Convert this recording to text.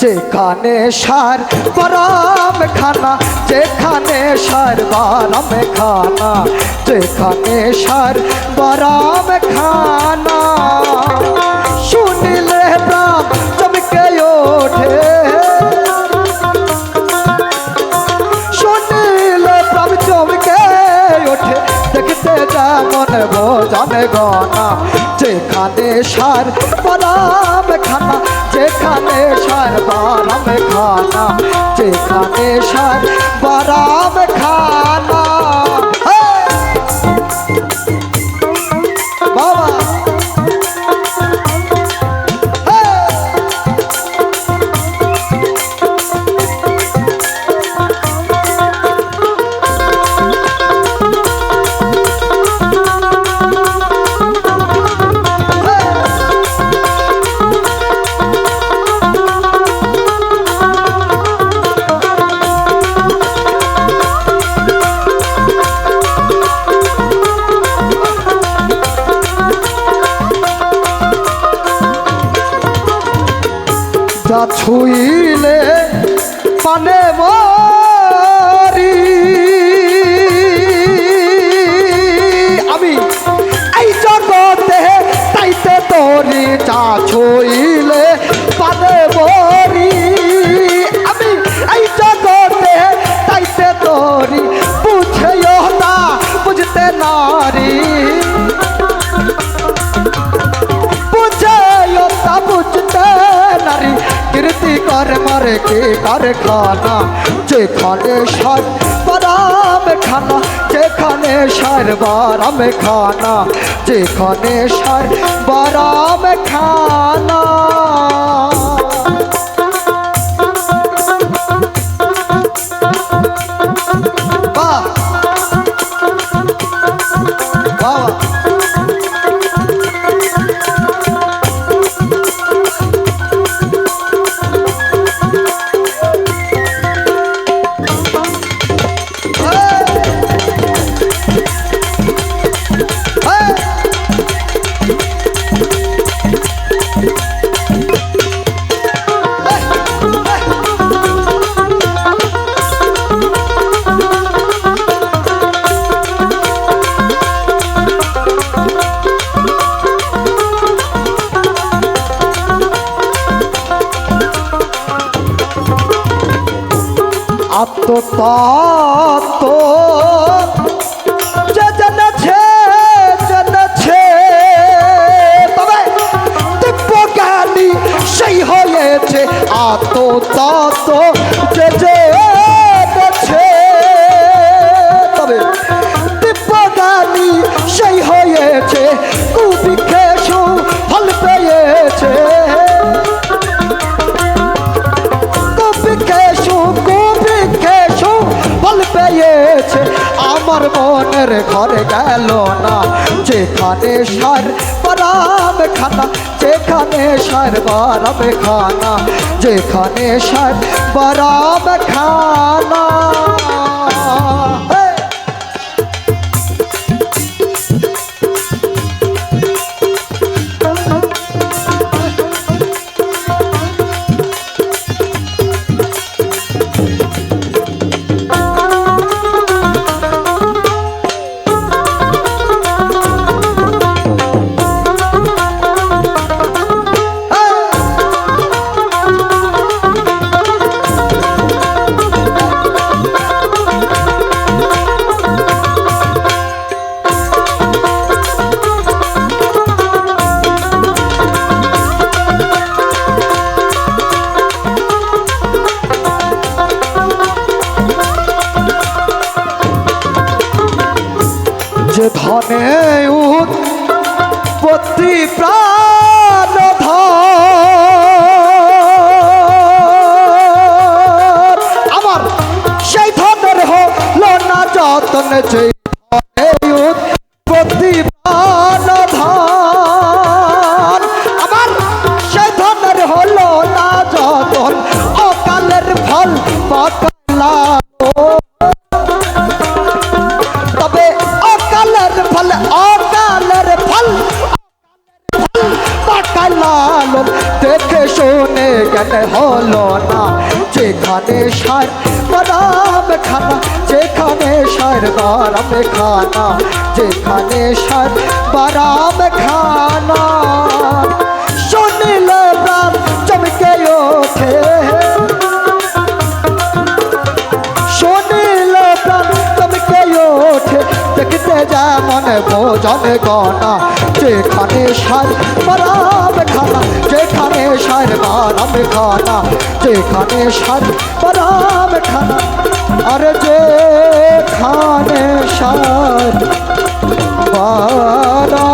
যেখানে সার বারাম খানা, যেখানে সার বারাম খানা, যেখানে সার বারাম খানা, শুনিলে প্রাণ চমকে ওঠে, শুনিলে প্রাণ চমকে ওঠে, দেখতে যেমন বোঝানে গনা। যেখানে সার বারাম খানা, যেখানে সার বারাম খানা, যেখানে সার বারাম খানা। বাবা যা ছুইলে পানে মরি, আমি এই জগতে তাইতে তোরি, যা ছুইলে পানে মরি, আমি এই জগতে তাইতে তোরি, বুঝেও না বুঝতে নারী, বুঝেও না বুঝতে নারী, কীর্তি কর মারে কে কারখানা। যেখানে সার বারাম খানা, যেখানে সার বারাম খানা, যেখানে সার বারাম খানা। বাহ বাহ আত্মতত্ত্ব যে জেনেছে জেনেছে, তবে দিব্যজ্ঞানী সেই হয়েছে। আত্মতত্ত্ব যে জেনেছে, তবে দিব্যজ্ঞানী সেই হয়েছে। কুবিক্ষেষু ফল পেয়েছে, আমার মনের ঘরে গেল না। যেখানে সার বারাম খানা, যেখানে সার বারাম খানা, যেখানে সার বারাম খানা। যে ধনে উৎপত্তি প্রাণ ধন, আমার সেই ধনের হলো না যতন। যে ধনে উৎপত্তি প্রাণ ধন, আমার সেই ধনের হলো না যতন। অকালের ফল পাকালা, তবে অকালের ফল অকালের ফল পাকা লালন দেখে শুনে জ্ঞান হলো না যেখানে সার বারাম খানা যেখানে সার বারাম খানা যেখানে সার বারাম খানা শুনিলে প্রাণ চমকে ওঠে শুনিলে প্রাণ চমকে ওঠে দেখতে যেমন ভোজন গনা যেখানে সার বারাম খানা যেখানে সার বারাম খানা যেখানে সার বারাম খানা আর যেখানে সার বারাম